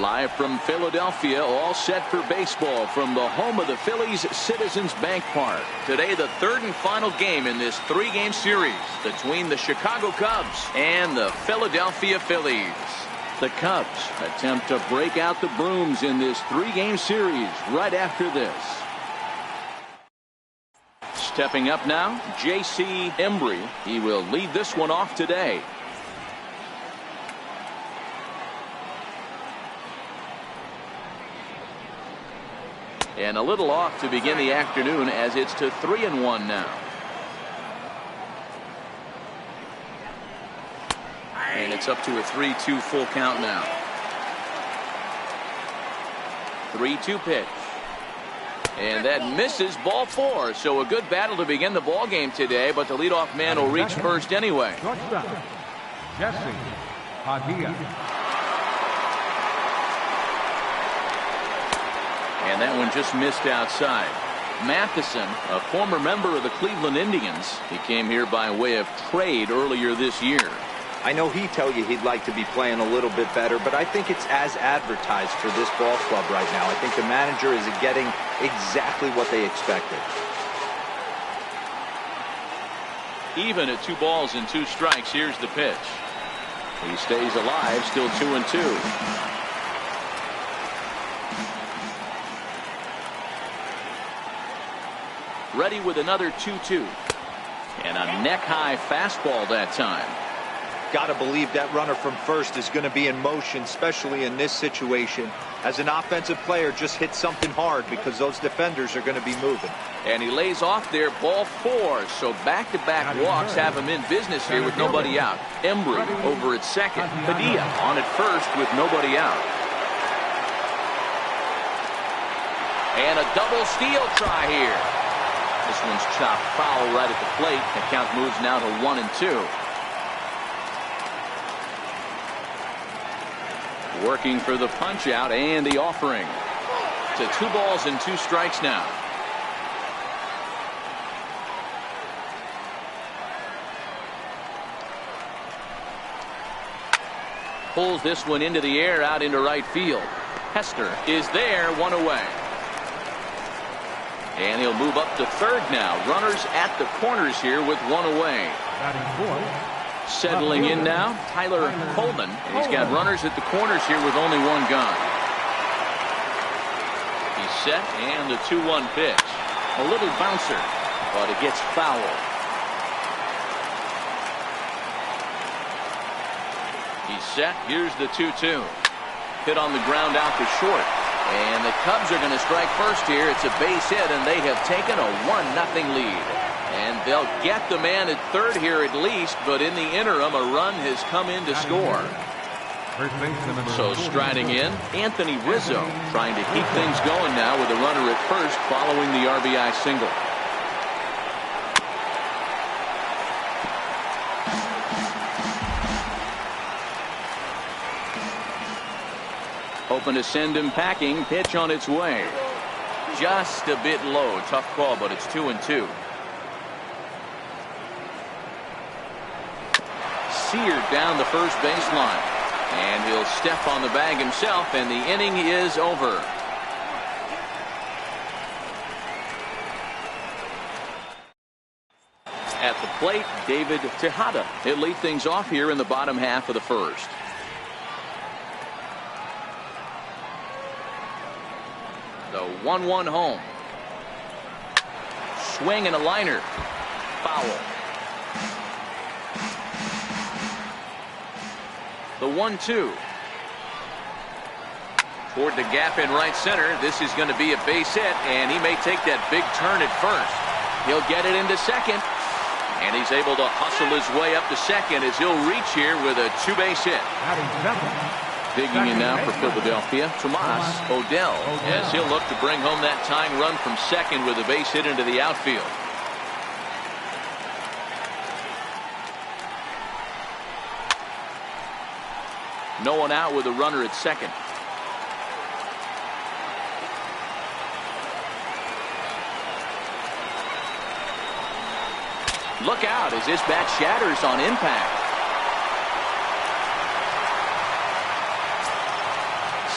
Live from Philadelphia, all set for baseball from the home of the Phillies, Citizens Bank Park. Today, the third and final game in this three-game series between the Chicago Cubs and the Philadelphia Phillies. The Cubs attempt to break out the brooms in this three-game series right after this. Stepping up now, J.C. Embry. He will lead this one off today. And a little off to begin the afternoon as it's to 3-1 now. And it's up to a 3-2 full count now. 3-2 pitch. And that misses, ball 4. So a good battle to begin the ball game today, but the leadoff man will reach first anyway. Jesse Padilla. And that one just missed outside. Matheson, a former member of the Cleveland Indians. He came here by way of trade earlier this year. I know he'd tell you he'd like to be playing a little bit better, but I think it's as advertised for this ball club right now. I think the manager is getting exactly what they expected. Even at 2 balls and 2 strikes, here's the pitch. He stays alive, still 2-2. Ready with another 2-2. And a neck-high fastball that time. Got to believe that runner from first is going to be in motion, especially in this situation. As an offensive player, just hit something hard because those defenders are going to be moving. And he lays off there, ball 4. So back-to-back walks have him in business here with nobody out. Embry over at second. Padilla on at first with nobody out. And a double steal try here. This one's chopped foul right at the plate. The count moves now to 1-2. Working for the punch out and the offering. To 2 balls and 2 strikes now. Pulls this one into the air out into right field. Hester is there, 1 away. And he'll move up to third now. Runners at the corners here with 1 away. Settling in now, Tyler Coleman. And he's got runners at the corners here with only 1 gone. He's set and the 2-1 pitch. A little bouncer, but it gets foul. He's set. Here's the 2-2. Hit on the ground out to short. And the Cubs are going to strike first here. It's a base hit, and they have taken a 1-0 lead. And they'll get the man at third here at least, but in the interim, a run has come in to score. So striding in, Anthony Rizzo trying to keep things going now with a runner at first following the RBI single. Open to send him packing. Pitch on its way. Just a bit low. Tough call, but it's 2-2. Seared down the first baseline. And he'll step on the bag himself, and the inning is over. At the plate, David Tejada. He'll lead things off here in the bottom half of the first. The 1-1 home. Swing and a liner. Foul. The 1-2. Toward the gap in right center. This is going to be a base hit, and he may take that big turn at first. He'll get it into second, and he's able to hustle his way up to second as he'll reach here with a 2-base hit. Digging in now for Philadelphia, Tomas Odell, as he'll look to bring home that tying run from second with a base hit into the outfield. No one out with a runner at second. Look out as this bat shatters on impact.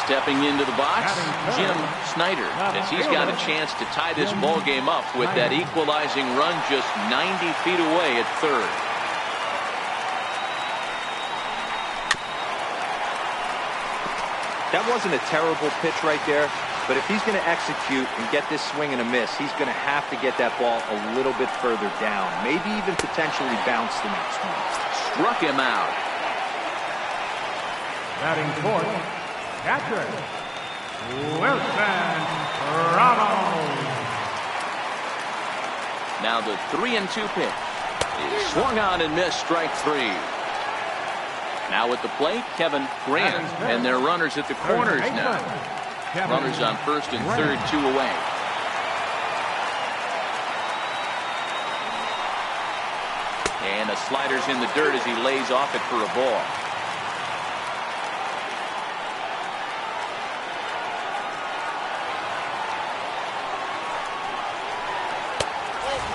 Stepping into the box, Jim Snyder, as he's got a chance to tie this ball game up with that equalizing run just 90 feet away at third. That wasn't a terrible pitch right there, but if he's going to execute and get this swing and a miss, he's going to have to get that ball a little bit further down, maybe even potentially bounce the next one. Struck him out. Batting fourth, catcher, Wilson Ramos. Now the 3-2 pitch is swung on and missed, strike three. Now at the plate, Kevin Grant, and their runners at the corners now. Runners on first and third, 2 away. And a slider's in the dirt as he lays off it for a ball.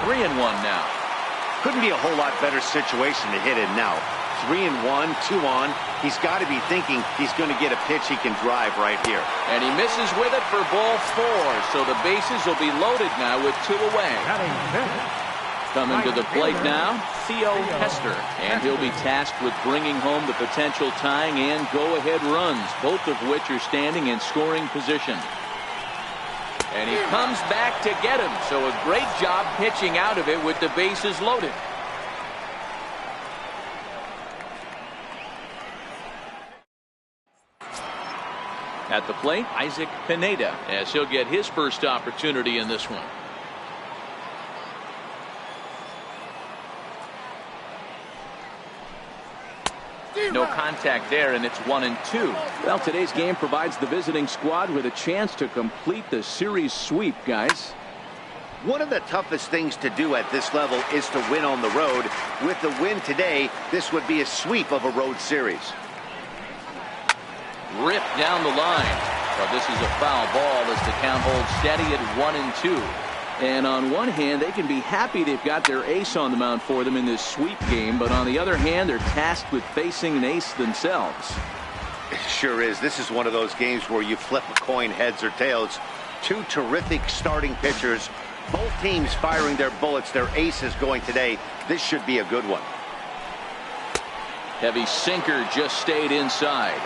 Three and one now. Couldn't be a whole lot better situation to hit in now. 3-1, 2 on. He's got to be thinking he's going to get a pitch he can drive right here. And he misses with it for ball 4. So the bases will be loaded now with 2 away. Coming to the plate now, Theo Hester. And he'll be tasked with bringing home the potential tying and go-ahead runs, both of which are standing in scoring position. And he comes back to get him. So a great job pitching out of it with the bases loaded. At the plate, Isaac Pineda, as he'll get his first opportunity in this one. No contact there, and it's 1-2. Well, today's game provides the visiting squad with a chance to complete the series sweep, guys. One of the toughest things to do at this level is to win on the road. With the win today, this would be a sweep of a road series. Ripped down the line. But this is a foul ball as the count holds steady at 1-2. And on one hand, they can be happy they've got their ace on the mound for them in this sweep game. But on the other hand, they're tasked with facing an ace themselves. It sure is. This is one of those games where you flip a coin heads or tails. Two terrific starting pitchers. Both teams firing their bullets. Their aces going today. This should be a good one. Heavy sinker just stayed inside.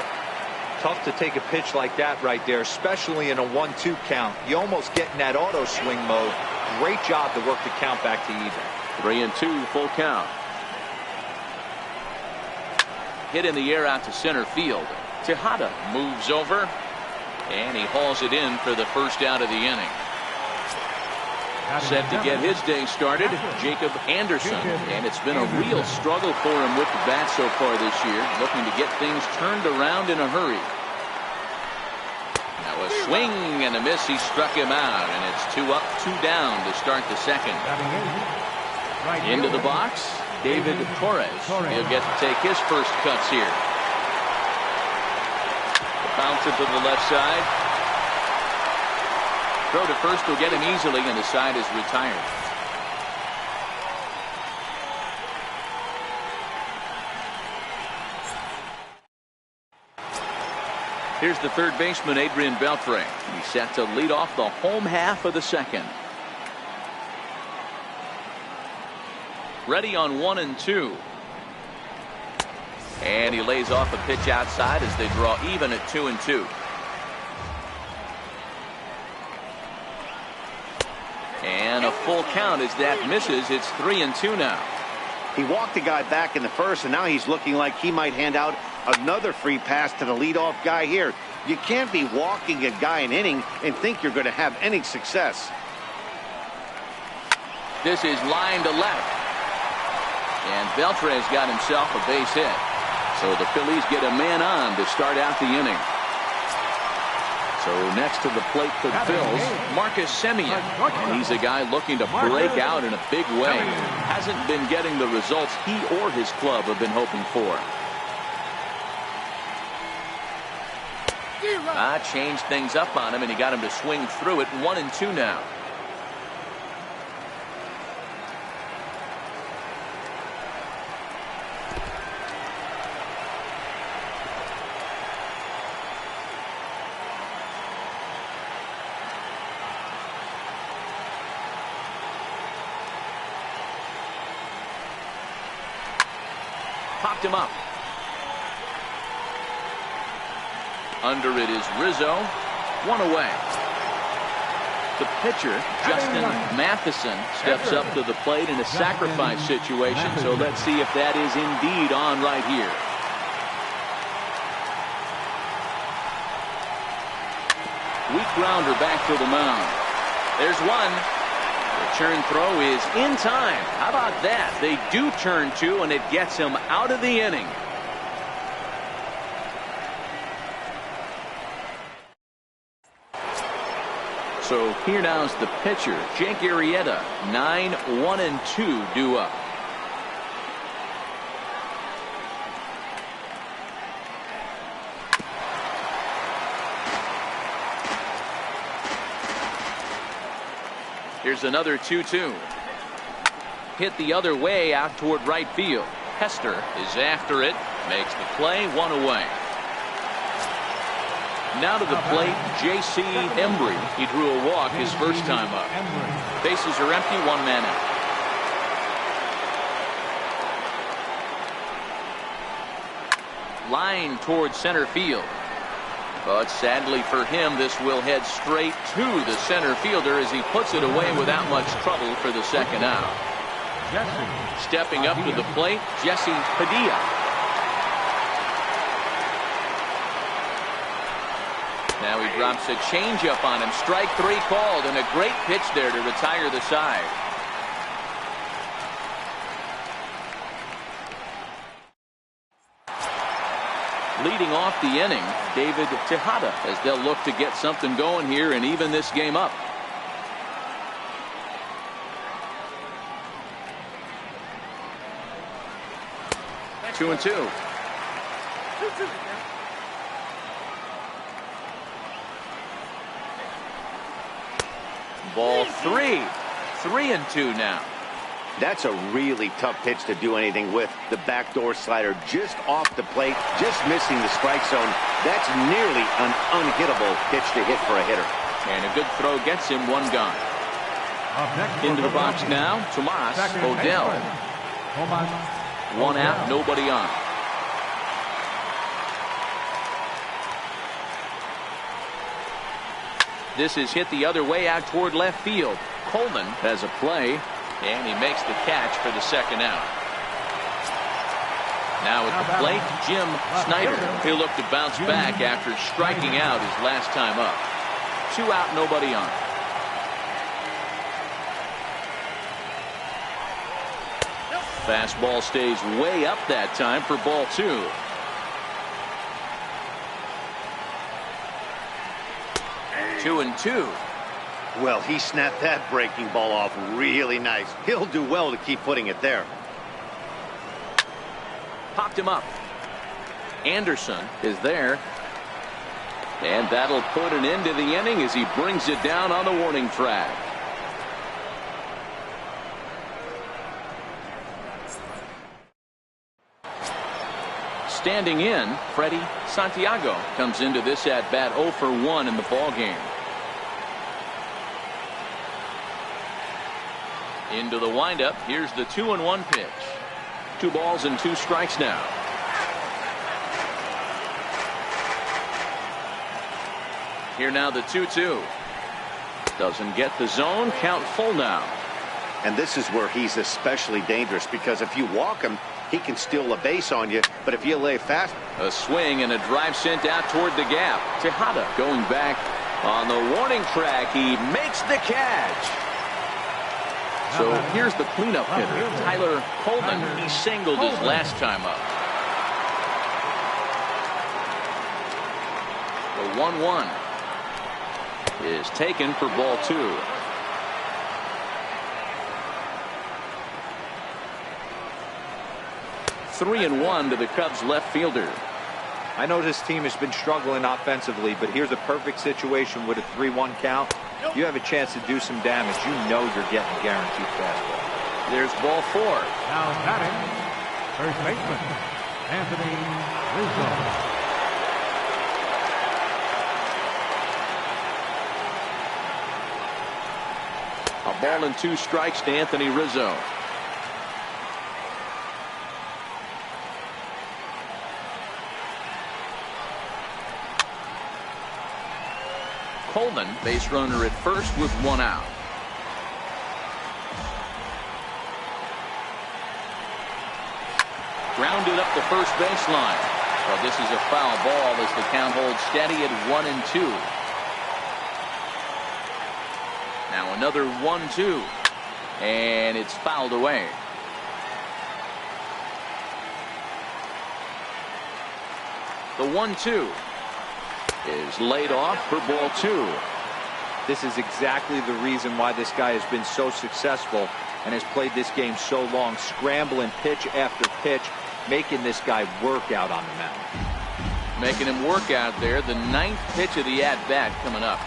Tough to take a pitch like that right there, especially in a 1-2 count. You almost get in that auto swing mode. Great job to work the count back to even. 3-2, full count. Hit in the air out to center field. Tejada moves over, and he hauls it in for the first out of the inning. Set to get his day started, Jacob Anderson, and it's been a real struggle for him with the bat so far this year, looking to get things turned around in a hurry. Now a swing and a miss. He struck him out, and it's 2 up, 2 down to start the second. Into the box, David Torres. He'll get to take his first cuts here. Bounce it to the left side. Throw to first will get him easily, and the side is retired. Here's the third baseman, Adrian Beltre. He's set to lead off the home half of the second. Ready on 1-2. And he lays off a pitch outside as they draw even at 2-2. And a full count as that misses. It's 3-2 now. He walked the guy back in the first, and now he's looking like he might hand out another free pass to the leadoff guy here. You can't be walking a guy an inning and think you're going to have any success. This is line to left. And Beltre has got himself a base hit. So the Phillies get a man on to start out the inning. So next to the plate for the Phils, Marcus Semien. And he's a guy looking to break out in a big way. Hasn't been getting the results he or his club have been hoping for. Changed things up on him, and he got him to swing through it. 1-2 now. Popped him up. Under it is Rizzo. One away. The pitcher, Justin Matheson, steps up to the plate in a sacrifice situation. So let's see if that is indeed on right here. Weak grounder back to the mound. There's one. Return throw is in time. How about that? They do turn two, and it gets him out of the inning. So here now's the pitcher, Jake Arrieta. 9-1-2 due up. Here's another 2-2. Hit the other way out toward right field. Hester is after it. Makes the play. One away. Now to the plate, J.C. Embry. He drew a walk his first time up. Bases are empty. One man out. Line towards center field. But sadly for him, this will head straight to the center fielder as he puts it away without much trouble for the second out. Stepping up to the plate, Jesse Padilla. Now he drops a changeup on him. Strike three called, and a great pitch there to retire the side. Leading off the inning, David Tejada, as they'll look to get something going here and even this game up. Two and two. Ball three. 3-2 now. That's a really tough pitch to do anything with. The backdoor slider just off the plate, just missing the strike zone. That's nearly an unhittable pitch to hit for a hitter. And a good throw gets him. One gone. Into the box now, Tomas Odell. One out, nobody on. This is hit the other way out toward left field. Coleman has a play, and he makes the catch for the second out. Now at the plate, Jim Snyder. He'll look to bounce back after striking out his last time up. 2 out, nobody on. Fastball stays way up that time for ball 2. Two and two. Well, he snapped that breaking ball off really nice. He'll do well to keep putting it there. Popped him up. Anderson is there. And that'll put an end to the inning as he brings it down on the warning track. Standing in, Freddie Santiago comes into this at bat 0 for 1 in the ball game. Into the windup. Here's the 2-1 pitch. 2 balls and 2 strikes now. Here now the 2-2. Doesn't get the zone. Count full now. And this is where he's especially dangerous, because if you walk him, he can steal a base on you. But if you lay fast. A swing and a drive sent out toward the gap. Tejada going back on the warning track. He makes the catch. So here's the cleanup hitter, Tyler Coleman. He singled his last time up. The 1-1 is taken for ball 2. Three and 1 to the Cubs left fielder. I know this team has been struggling offensively, but here's a perfect situation with a 3-1 count. You have a chance to do some damage. You know you're getting a guaranteed fastball. There's ball 4. Now batting, first baseman, Anthony Rizzo. A ball and 2 strikes to Anthony Rizzo. Coleman, base runner at first with 1 out. Grounded up the first baseline. Well, this is a foul ball as the count holds steady at 1-2. Now another 1-2. And it's fouled away. The 1-2 is laid off for ball 2. This is exactly the reason why this guy has been so successful and has played this game so long, scrambling pitch after pitch, making this guy work out on the mound. Making him work out there. The 9th pitch of the at-bat coming up.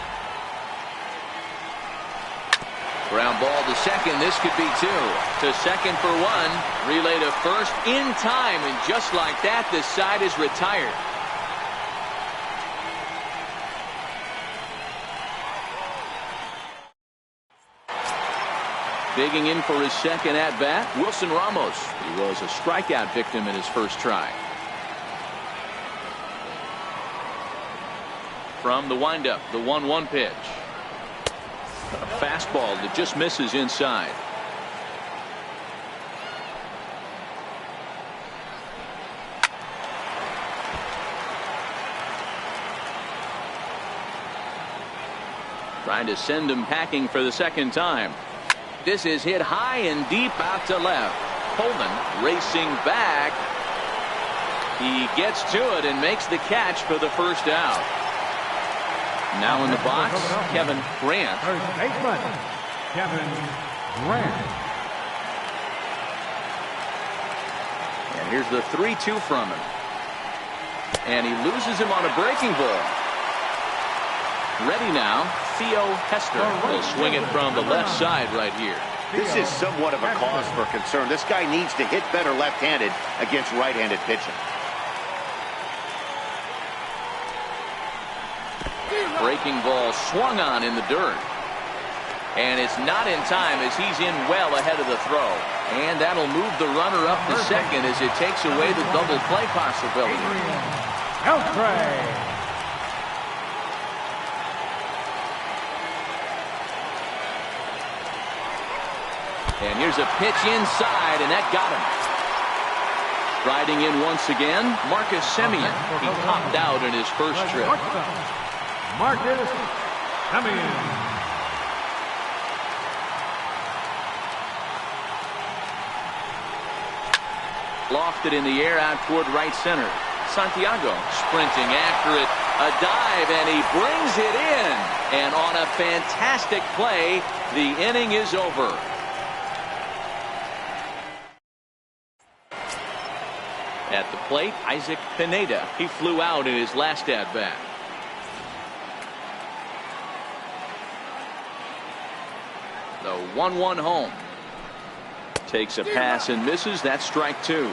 Ground ball to second. This could be 2. To second for 1. Relay to first in time. And just like that, this side is retired. Digging in for his second at-bat, Wilson Ramos. He was a strikeout victim in his first try. From the windup, the 1-1 pitch. A fastball that just misses inside. Trying to send him packing for the second time. This is hit high and deep out to left. Coleman racing back. He gets to it and makes the catch for the first out. Now in the box, Kevin Grant. First baseman, Kevin Grant. And here's the 3-2 from him. And he loses him on a breaking ball. Ready now, Theo Hester will swing it from the left side right here. This is somewhat of a cause for concern. This guy needs to hit better left-handed against right-handed pitching. Breaking ball swung on in the dirt. And it's not in time as he's in well ahead of the throw. And that'll move the runner up to second as it takes away the double play possibility. And here's a pitch inside, and that got him. Riding in once again, Marcus Semien. He topped out in his first trip. Marcus Semien. Lofted in the air out toward right center. Santiago sprinting after it. A dive, and he brings it in. And on a fantastic play, the inning is over. At the plate, Isaac Pineda. He flew out in his last at-bat. The 1-1 home. Takes a pass and misses. That's strike 2.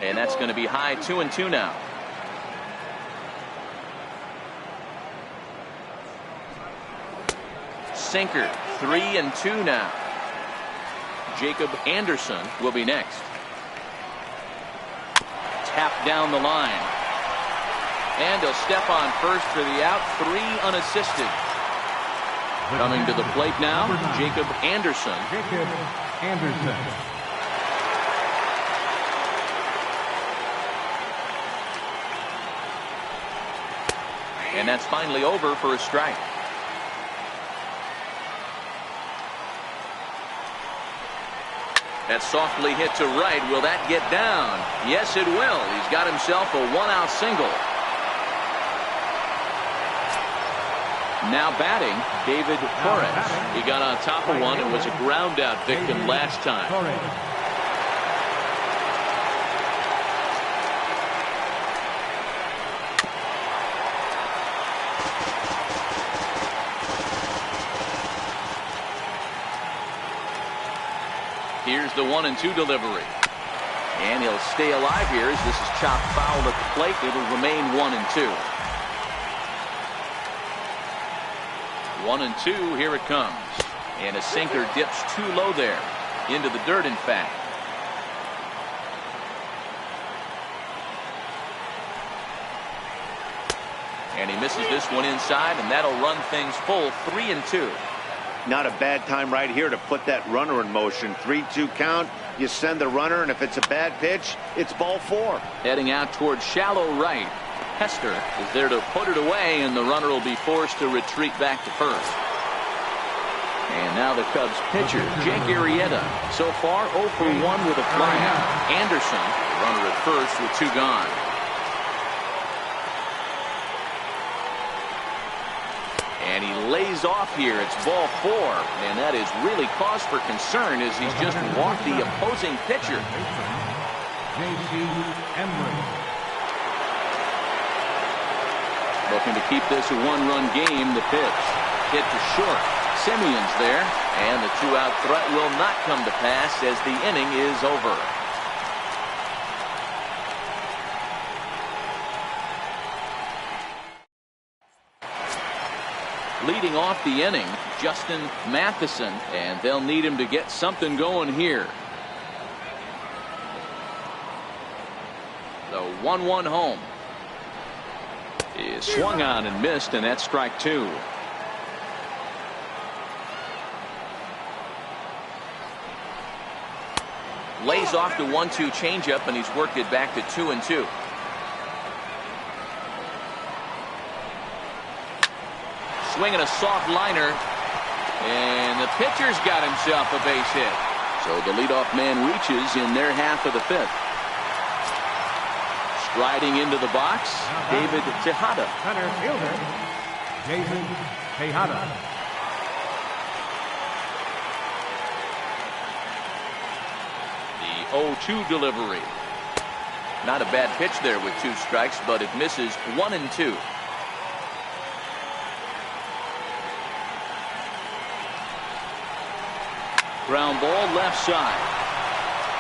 And that's going to be high 2-2 now. Sinker. 3-2 now. Jacob Anderson will be next. Tap down the line. And he'll step on first for the out. 3 unassisted. Coming to the plate now, Jacob Anderson. Jacob Anderson. And that's finally over for a strike. That's softly hit to right. Will that get down? Yes, it will. He's got himself a 1-out single. Now batting, David Torres. He got on top of one and was a ground out victim last time. Here's the 1-2 delivery. And he'll stay alive here as this is chopped foul at the plate. It'll remain 1-2. 1-2, here it comes. And a sinker dips too low there. Into the dirt, in fact. misses this one inside, and that'll run things full 3-2. Not a bad time right here to put that runner in motion. 3-2 count. You send the runner, and if it's a bad pitch, it's ball 4. Heading out towards shallow right. Hester is there to put it away, and the runner will be forced to retreat back to first. And now the Cubs pitcher, Jake Arrieta. So far, 0 for 1 with a flyout. Anderson, runner at first with 2 gone. And he lays off here. It's ball 4. And that is really cause for concern as he's just walked the opposing pitcher. Looking to keep this a 1-run game. The pitch hit to short. Simeon's there. And the 2-out threat will not come to pass as the inning is over. Leading off the inning, Justin Matheson, and they'll need him to get something going here. The 1-1 home is swung on and missed, and that's strike 2. Lays off the 1-2 changeup, and he's worked it back to 2-2. Swinging a soft liner, and the pitcher's got himself a base hit. So the leadoff man reaches in their half of the 5th. Striding into the box, David Tejada. Center fielder, David Tejada. The 0-2 delivery. Not a bad pitch there with 2 strikes, but it misses 1-2. Ground ball left side.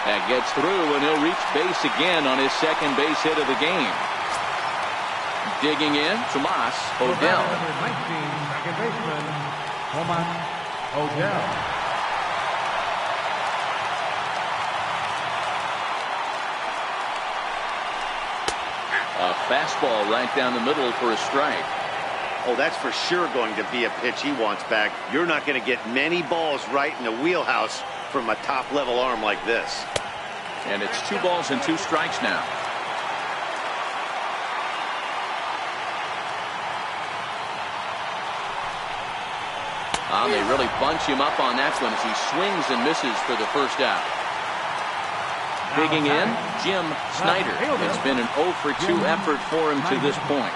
That gets through, and he'll reach base again on his second base hit of the game. Digging in, Tomas Odell. Number 19, second baseman, Tomas Odell. A fastball right down the middle for a strike. Oh, that's for sure going to be a pitch he wants back. You're not going to get many balls right in the wheelhouse from a top-level arm like this. And it's 2 balls and 2 strikes now. They really bunch him up on that one as he swings and misses for the first out. Digging in, Jim Snyder. It's been an 0 for 2 effort for him to this point.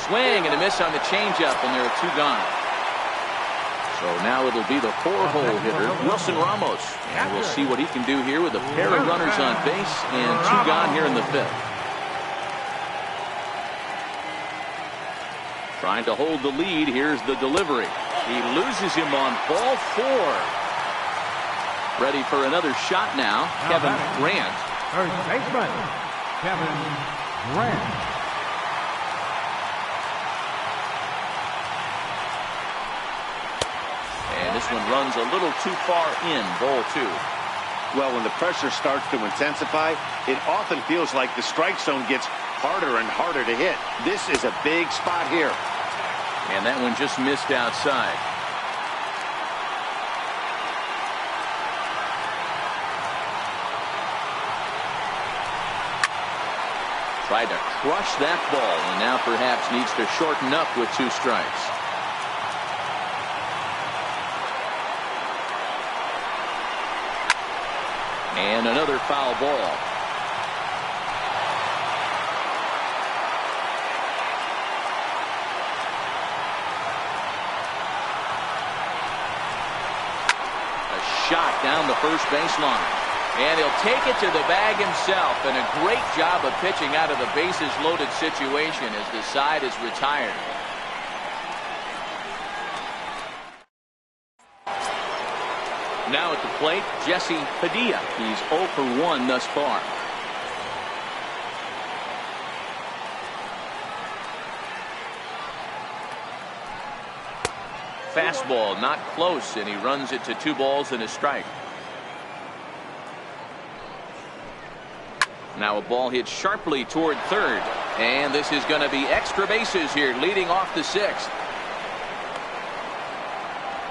Swing and a miss on the changeup, and there are 2 gone. So now it'll be the 4-hole hitter, Wilson Ramos. And we'll see what he can do here with a pair of runners on base and 2 gone here in the 5th. Trying to hold the lead. Here's the delivery. He loses him on ball 4. Ready for another shot now, Kevin Grant. First baseman, Kevin Grant. And this one runs a little too far in, ball 2. Well, when the pressure starts to intensify, it often feels like the strike zone gets harder and harder to hit. This is a big spot here. And that one just missed outside. Tried to crush that ball, and now perhaps needs to shorten up with 2 strikes. And another foul ball. Shot down the first baseline. And he'll take it to the bag himself. And a great job of pitching out of the bases loaded situation as the side is retired. Now at the plate, Jesse Padilla. He's 0 for 1 thus far. Fastball not close, and he runs it to 2 balls and a strike. Now a ball hit sharply toward third. And this is going to be extra bases here, leading off the sixth.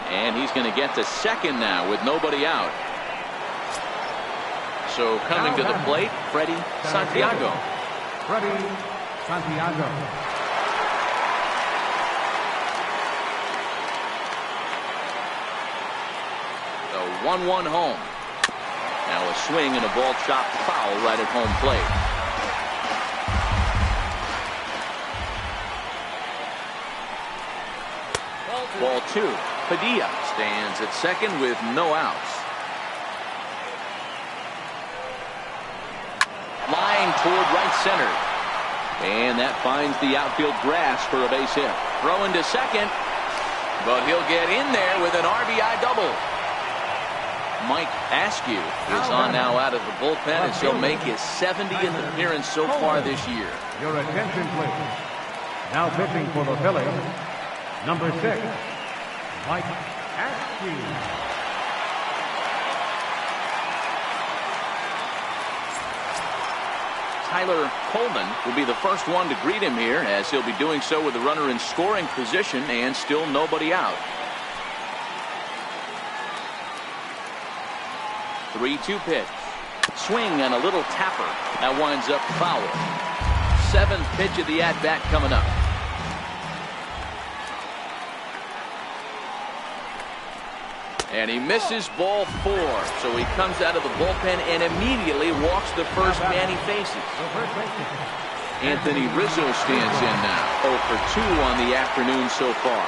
And he's going to get to second now with nobody out. So coming to the plate, Freddie Santiago. Freddie Santiago. The 1-1 home. Now a swing and a ball chopped foul right at home plate. Ball 2. Padilla stands at second with no outs. Line toward right center. And that finds the outfield grass for a base hit. Throwing to second. But he'll get in there with an RBI double. Mike Askew is on now out of the bullpen as he'll make his 70th appearance so far this year. Your attention, please. Now pitching for the Phillies, number 6, Mike Askew. Tyler Coleman will be the first one to greet him here, as he'll be doing so with the runner in scoring position and still nobody out. 3-2 pitch. Swing and a little tapper. That winds up foul. 7th pitch of the at-bat coming up. And he misses ball 4. So he comes out of the bullpen and immediately walks the first man he faces. Anthony Rizzo stands in now. 0 for 2 on the afternoon so far.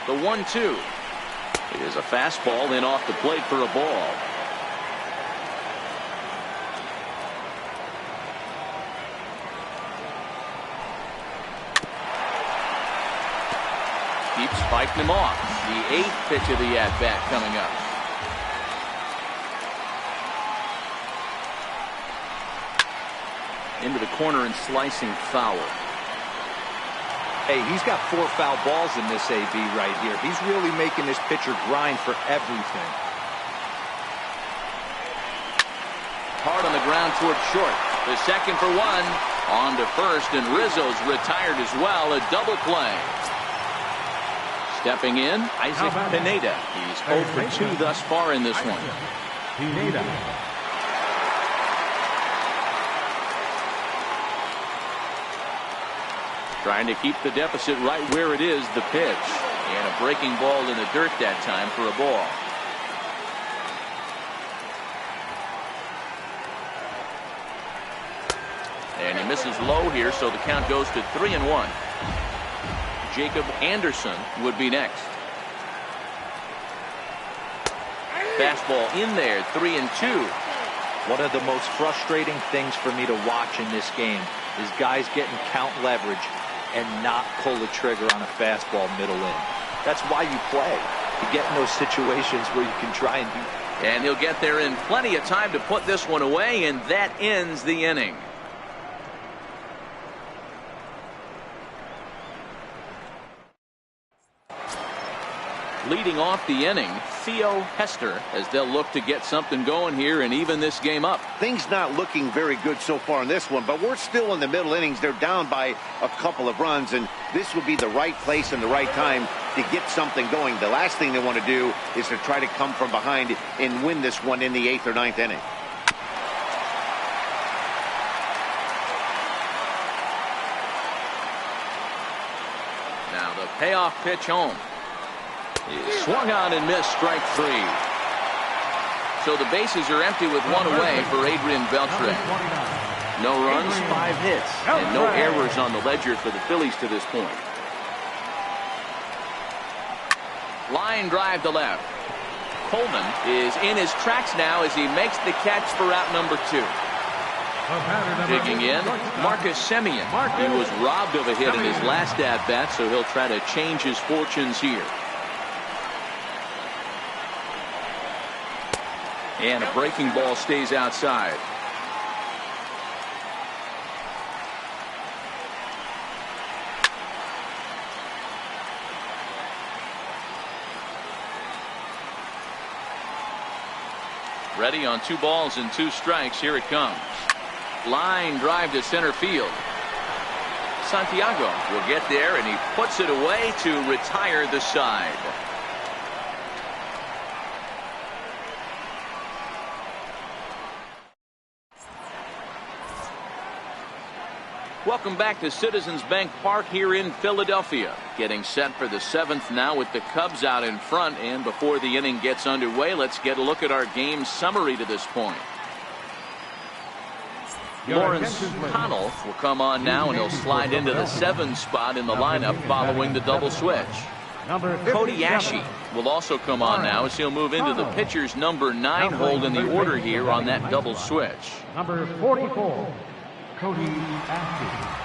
The 1-2 is a fastball in off the plate for a ball. Keeps fighting him off. The 8th pitch of the at-bat coming up. Into the corner and slicing foul. Hey, he's got 4 foul balls in this AB right here. He's really making this pitcher grind for everything. Hard on the ground toward short. The second for 1. On to first, and Rizzo's retired as well. A double play. Stepping in, Isaac Pineda. He's 0 for 2 thus far in this one. Pineda. Trying to keep the deficit right where it is, the pitch. And a breaking ball in the dirt that time for a ball. And he misses low here, so the count goes to 3-1. Jacob Anderson would be next. Fastball in there, 3-2. One of the most frustrating things for me to watch in this game is guys getting count leverage and not pull the trigger on a fastball middle in. That's why you play. You get in those situations where you can try and do. And he'll get there in plenty of time to put this one away, and that ends the inning. Leading off the inning, Theo Hester, as they'll look to get something going here and even this game up. Things not looking very good so far in this one, but we're still in the middle innings. They're down by a couple of runs, and this would be the right place and the right time to get something going. The last thing they want to do is to try to come from behind and win this one in the 8th or 9th inning. Now the payoff pitch home. Swung on and missed, strike 3. So the bases are empty with 1 away for Adrian Beltre. No runs, 5 hits, and no errors on the ledger for the Phillies to this point. Line drive to left. Coleman is in his tracks now as he makes the catch for out number 2. Digging in, Marcus Semien. He was robbed of a hit in his last at-bat, so he'll try to change his fortunes here. And a breaking ball stays outside. Ready on 2 balls and 2 strikes. Here it comes. Line drive to center field. Santiago will get there, and he puts it away to retire the side. Welcome back to Citizens Bank Park here in Philadelphia. Getting set for the 7th now with the Cubs out in front. And before the inning gets underway, let's get a look at our game summary to this point. Lawrence Connell will come on now, and he'll slide into the 7 spot in the lineup following the double switch. Cody Ashe will also come on now, as he'll move into the pitcher's number 9 hold in the order here on that double switch. Number 44, Cody Ashe.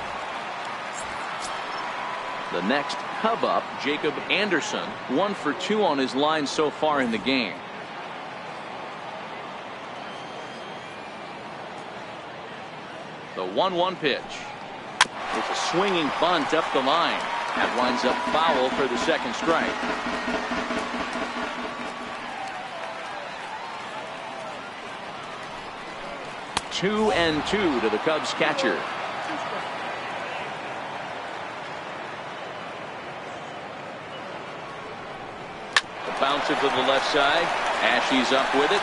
The next Cub up, Jacob Anderson, 1 for 2 on his line so far in the game. The 1-1 pitch. It's a swinging bunt up the line. That winds up foul for the 2nd strike. Two and 2 to the Cubs catcher. The bouncer to the left side. Ashe's up with it.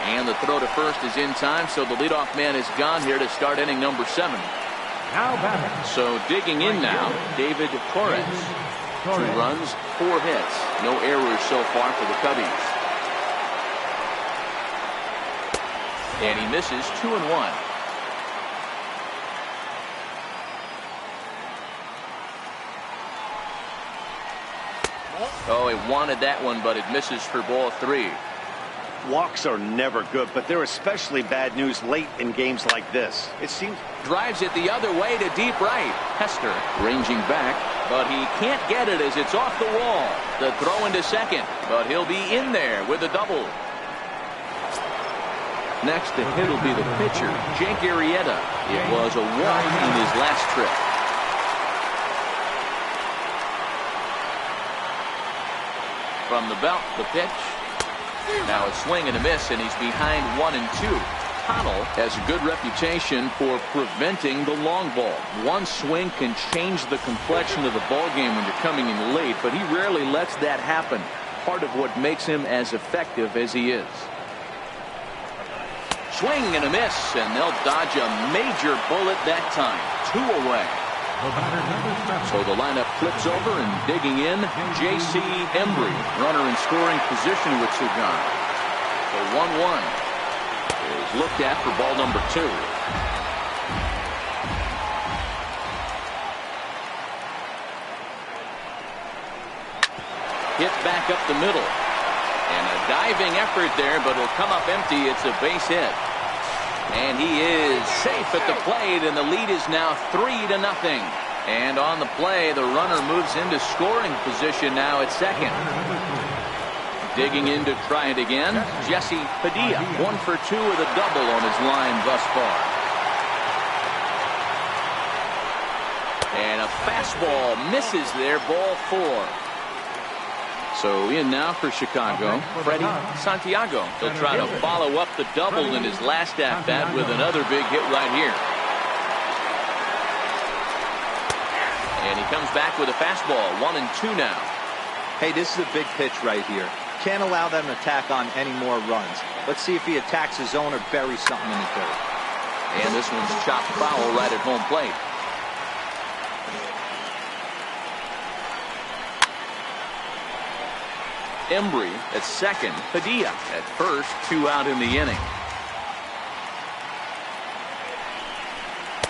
And the throw to first is in time, so the leadoff man is gone here to start inning number 7. Now batting. So digging in now, David Torres. 2 runs, 4 hits. No errors so far for the Cubbies. And he misses 2-1. Oh, he wanted that one, but it misses for ball 3. Walks are never good, but they're especially bad news late in games like this. It seems. Drives it the other way to deep right. Hester ranging back, but he can't get it as it's off the wall. The throw into second, but he'll be in there with a double. Next to hit will be the pitcher, Jake Arrieta. It was a walk in his last trip. From the belt, the pitch. Now a swing and a miss, and he's behind 1 and 2. Connell has a good reputation for preventing the long ball. One swing can change the complexion of the ball game when you're coming in late, but he rarely lets that happen. Part of what makes him as effective as he is. Swing and a miss, and they'll dodge a major bullet that time. 2 away. So the lineup flips over, and digging in, J.C. Embry, runner in scoring position with 2 gone. The 1-1 is looked at for ball number 2. Hit back up the middle. And a diving effort there, but it'll come up empty. It's a base hit. And he is safe at the plate, and the lead is now 3-0. And on the play, the runner moves into scoring position now at second. Digging in to try it again, Jesse Padilla, 1 for 2 with a double on his line thus far. And a fastball misses there, ball 4. So in now for Chicago, Freddie Santiago. He'll try to follow up the double in his last at-bat with another big hit right here. And he comes back with a fastball, 1 and 2 now. Hey, this is a big pitch right here. Can't allow them to tack on any more runs. Let's see if he attacks his zone or buries something in the dirt. And this one's chopped foul right at home plate. Embry at second, Padilla at first, 2 out in the inning.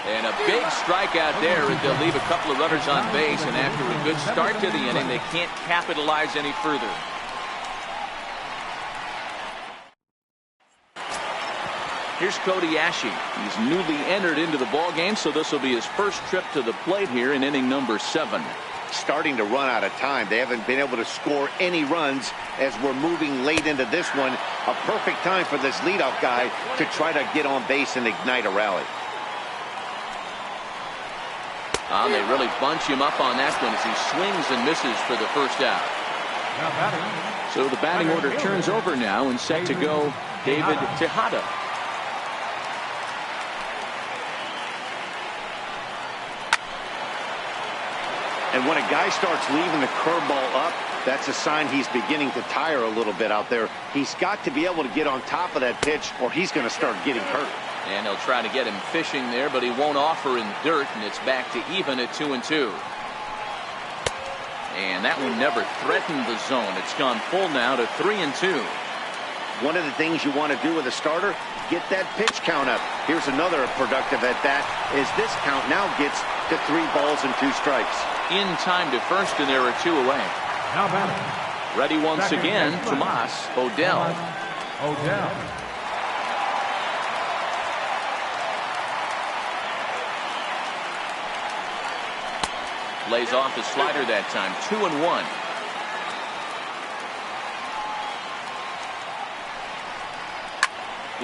And a big strikeout there, and they'll leave a couple of runners on base, and after a good start to the inning, they can't capitalize any further. Here's Cody Ashe. He's newly entered into the ballgame, so this will be his first trip to the plate here in inning number 7. starting to run out of time. They haven't been able to score any runs as we're moving late into this one. A perfect time for this leadoff guy to try to get on base and ignite a rally. They really bunch him up on that one as he swings and misses for the first out. So the batting order turns over now and set to go David Tejada. And when a guy starts leaving the curveball up, that's a sign he's beginning to tire a little bit out there. He's got to be able to get on top of that pitch or he's going to start getting hurt. And he'll try to get him fishing there, but he won't offer in the dirt, and it's back to even at 2-2. And that one never threatened the zone. It's gone full now to 3-2. One of the things you want to do with a starter, get that pitch count up. Here's another productive at bat as this count now gets to 3 balls and 2 strikes. In time to first, and there are 2 away. Now batting. Ready once again, Tomas Odell. Odell. Lays off the slider that time. 2-1.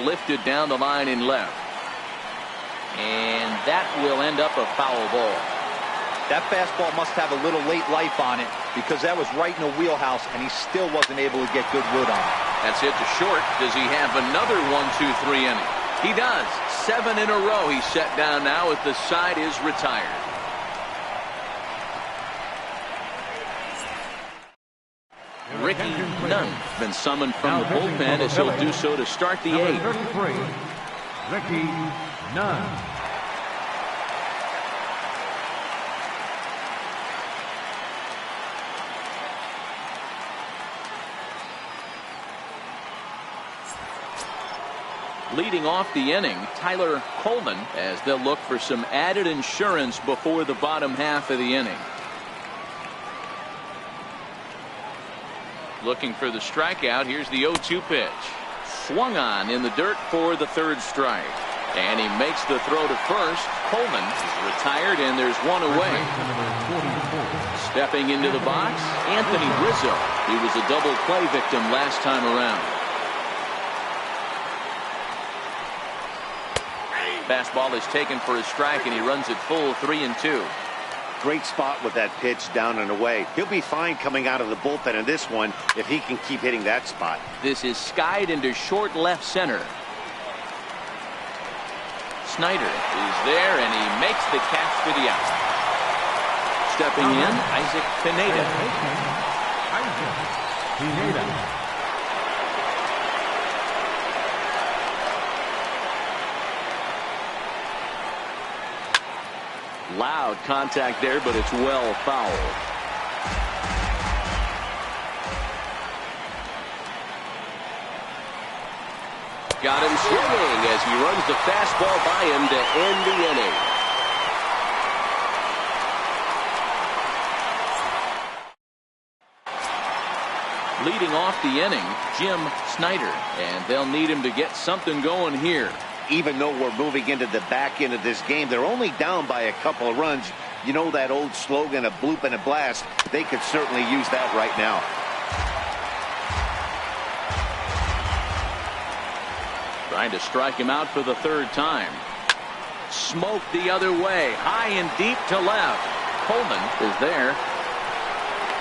Lifted down the line in left. And that will end up a foul ball. That fastball must have a little late life on it because that was right in the wheelhouse and he still wasn't able to get good wood on it. That's hit to short. Does he have another 1-2-3 inning? He does. 7 in a row he's set down now as the side is retired. Ricky Nunn been summoned from the bullpen as he'll do so to start the 8th. 33, Ricky Nunn. Leading off the inning, Tyler Coleman, as they'll look for some added insurance before the bottom half of the inning. Looking for the strikeout. Here's the 0-2 pitch. Swung on in the dirt for the 3rd strike. And he makes the throw to first. Coleman is retired, and there's 1 away. Stepping into the box, Anthony Rizzo. He was a double play victim last time around. Fastball is taken for a strike, and he runs it full 3-2. Great spot with that pitch down and away. He'll be fine coming out of the bullpen in this one if he can keep hitting that spot. This is skied into short left center. Snyder is there, and he makes the catch for the out. Stepping in, Isaac Pineda. Loud contact there, but it's well fouled. Got him swinging as he runs the fastball by him to end the inning. Leading off the inning, Jim Snyder, and they'll need him to get something going here. Even though we're moving into the back end of this game, they're only down by a couple of runs. You know that old slogan, a bloop and a blast. They could certainly use that right now. Trying to strike him out for the 3rd time. Smoked the other way, high and deep to left. Coleman is there,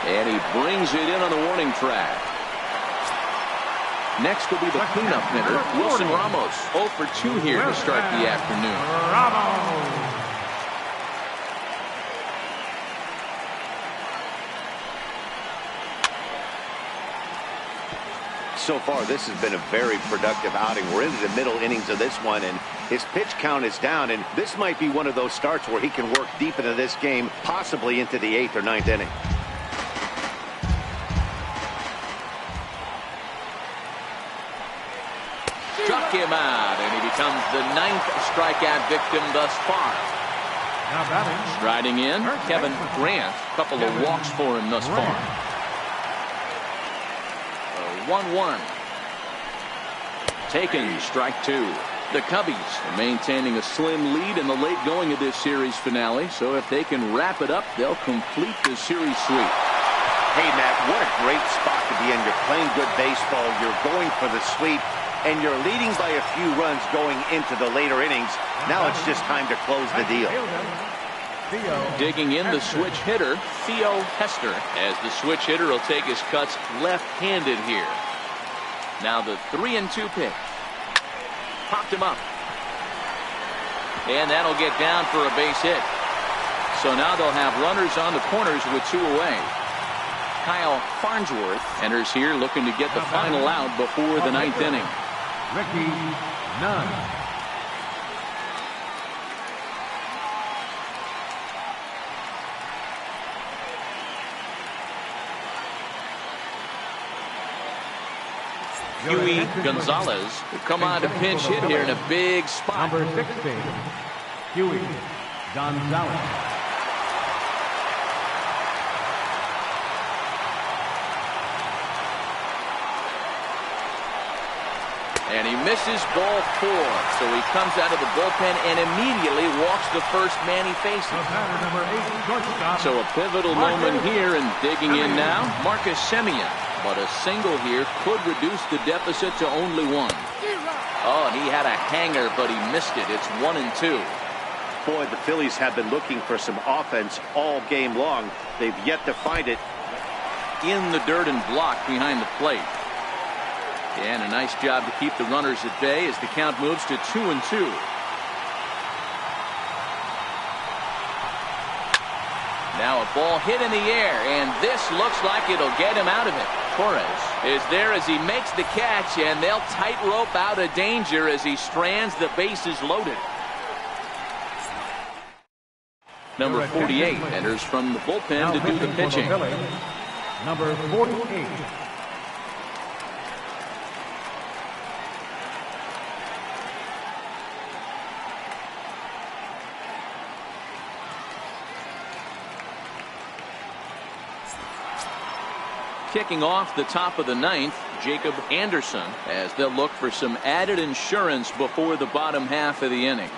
and he brings it in on the warning track. Next will be the cleanup hitter, Wilson Ramos. 0 for 2 here to start the afternoon. Ramos. So far, this has been a very productive outing. We're into the middle innings of this one, and his pitch count is down, and this might be one of those starts where he can work deep into this game, possibly into the 8th or 9th inning. Struck him out, and he becomes the 9th strikeout victim thus far. Now batting. Striding in, Kevin Grant. Couple of walks for him thus far. 1-1. Taken, strike 2. The Cubbies are maintaining a slim lead in the late going of this series finale. So if they can wrap it up, they'll complete the series sweep. Hey, Matt, what a great spot to be in. You're playing good baseball. You're going for the sweep, and you're leading by a few runs going into the later innings. Now it's just time to close the deal. Digging in the switch hitter, Theo Hester, as the switch hitter will take his cuts left-handed here. Now the 3-2 pitch. Popped him up. And that'll get down for a base hit. So now they'll have runners on the corners with 2 away. Kyle Farnsworth enters here looking to get the final out before the 9th inning. Ricky Nunn. Huey Gonzalez will come on to pinch hit here in a big spot. Number 16, Huey Gonzalez. And he misses ball 4. So he comes out of the bullpen and immediately walks the first man he faces. Number 8, shortstop. So a pivotal moment here, and digging in now, Marcus Semien. But a single here could reduce the deficit to only 1. Oh, and he had a hanger, but he missed it. It's 1-2. Boy, the Phillies have been looking for some offense all game long. They've yet to find it. In the dirt and blocked behind the plate. And a nice job to keep the runners at bay as the count moves to 2-2. Now a ball hit in the air, and this looks like it'll get him out of it. Torres is there as he makes the catch, and they'll tightrope out of danger as he strands the bases loaded. Number 48 enters from the bullpen to do the pitching. Number 48. Kicking off the top of the 9th, Jacob Anderson, as they'll look for some added insurance before the bottom half of the inning.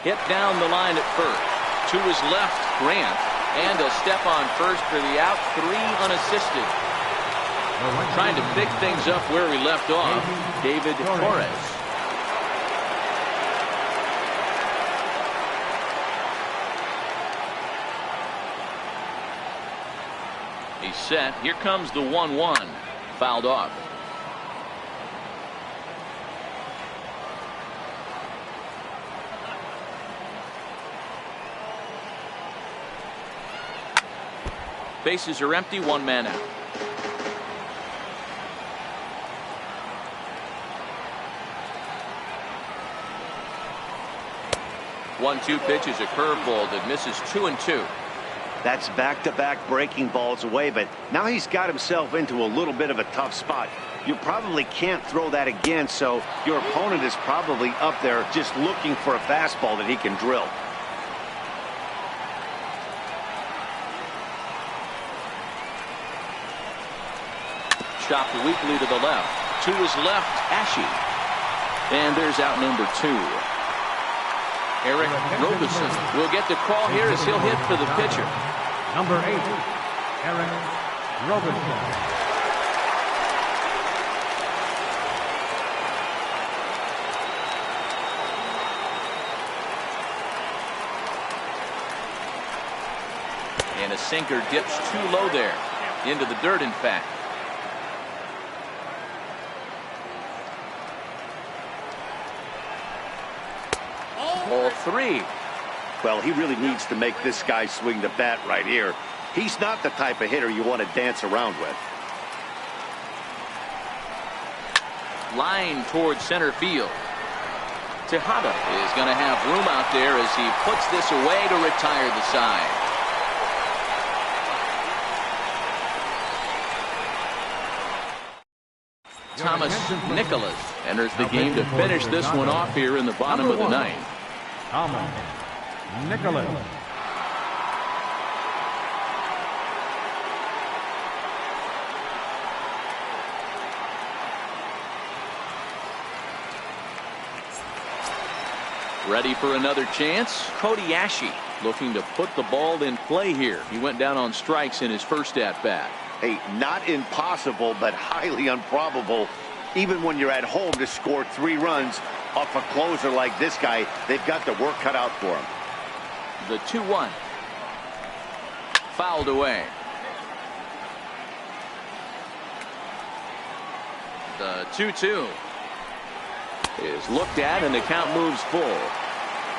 Hit down the line at first. To his left, Grant. And a step on first for the out. 3 unassisted. Trying to pick things up where we left off, David Torres. He's set. Here comes the 1-1. Fouled off. Bases are empty. 1 man out. One-two pitch is a curveball that misses 2-2. That's back-to-back breaking balls away, but now he's got himself into a little bit of a tough spot. You probably can't throw that again, so your opponent is probably up there just looking for a fastball that he can drill. Chopped weakly to the left. To his left, Ashe. And there's out number 2. Eric Roberson will get the call here as he'll hit for the pitcher. Number 8, Eric Roberson. And a sinker dips too low there. Into the dirt, in fact. Ball 3. Well, he really needs to make this guy swing the bat right here. He's not the type of hitter you want to dance around with. Line towards center field. Tejada is going to have room out there as he puts this away to retire the side. Thomas Nicholas enters the game to finish this one off here in the bottom of the 9th. Thomas Nicholas. Ready for another chance. Padillajessie looking to put the ball in play here. He went down on strikes in his first at-bat. Hey, not impossible, but highly improbable. Even when you're at home to score 3 runs off a closer like this guy, they've got the work cut out for him. The 2-1. Fouled away. The 2-2 is looked at, and the count moves full.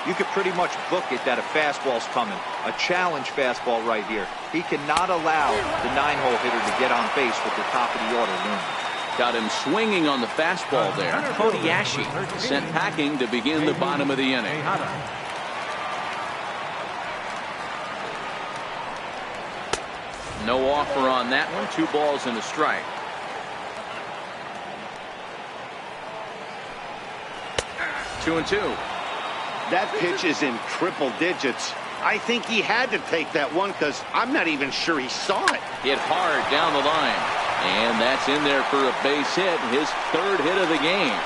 You could pretty much book it that a fastball's coming. A challenge fastball right here. He cannot allow the 9-hole hitter to get on base with the top of the order looming. Got him swinging on the fastball there. Padillajessie sent packing to begin the bottom of the inning. No offer on that one. 2 balls and a strike. Two and 2. That pitch is in triple digits. I think he had to take that one because I'm not even sure he saw it. Hit hard down the line. And that's in there for a base hit. His 3rd hit of the game.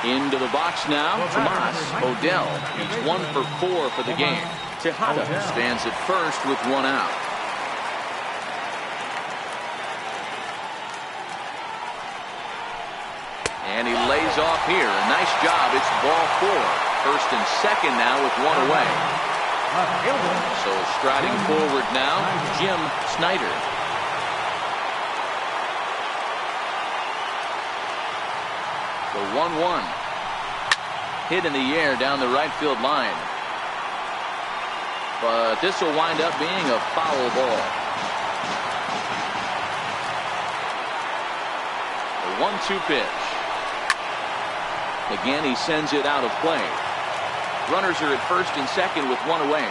Into the box now. Tomas Odell. He's 1 for 4 for the game. Tejada stands at first with 1 out. And he lays off here. A nice job. It's ball 4. First and second now with 1 away. So striding forward now, Jim Snyder. The 1-1. Hit in the air down the right field line. But this will wind up being a foul ball. The 1-2 pitch. Again, he sends it out of play. Runners are at first and second with 1 away.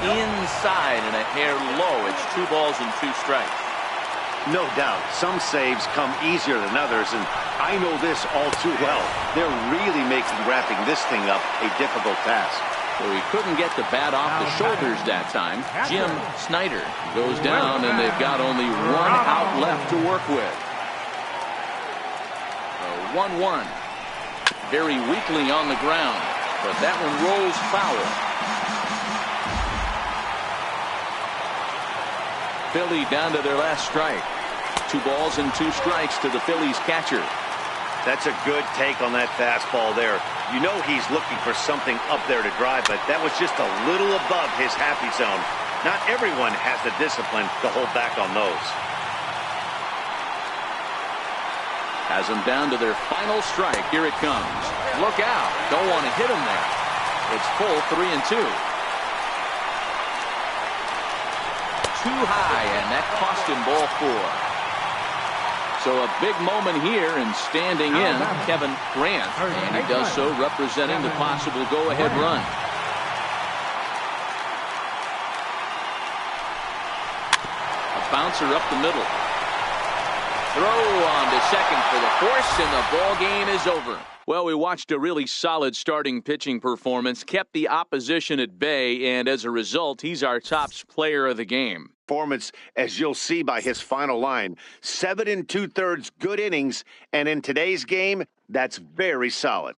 Inside and a hair low. It's 2 balls and 2 strikes. No doubt, some saves come easier than others, and I know this all too well. They're really making wrapping this thing up a difficult task. So he couldn't get the bat off the shoulders that time. Jim Snyder goes down, and they've got only 1 out left to work with. 1-1. Very weakly on the ground, but that one rolls foul. Philly down to their last strike. 2 balls and 2 strikes to the Phillies catcher. That's a good take on that fastball there. You know he's looking for something up there to drive, but that was just a little above his happy zone. Not everyone has the discipline to hold back on those. Has them down to their final strike. Here it comes. Look out. Don't want to hit him there. It's full 3 and 2. Too high, and that cost him ball 4. So a big moment here, and standing in Kevin Grant, and he does so representing the possible go-ahead run. A bouncer up the middle. Throw on to second for the force, and the ball game is over. Well, we watched a really solid starting pitching performance, kept the opposition at bay, and as a result, he's our top player of the game. Performance, as you'll see by his final line, 7 2/3 good innings, and in today's game, that's very solid.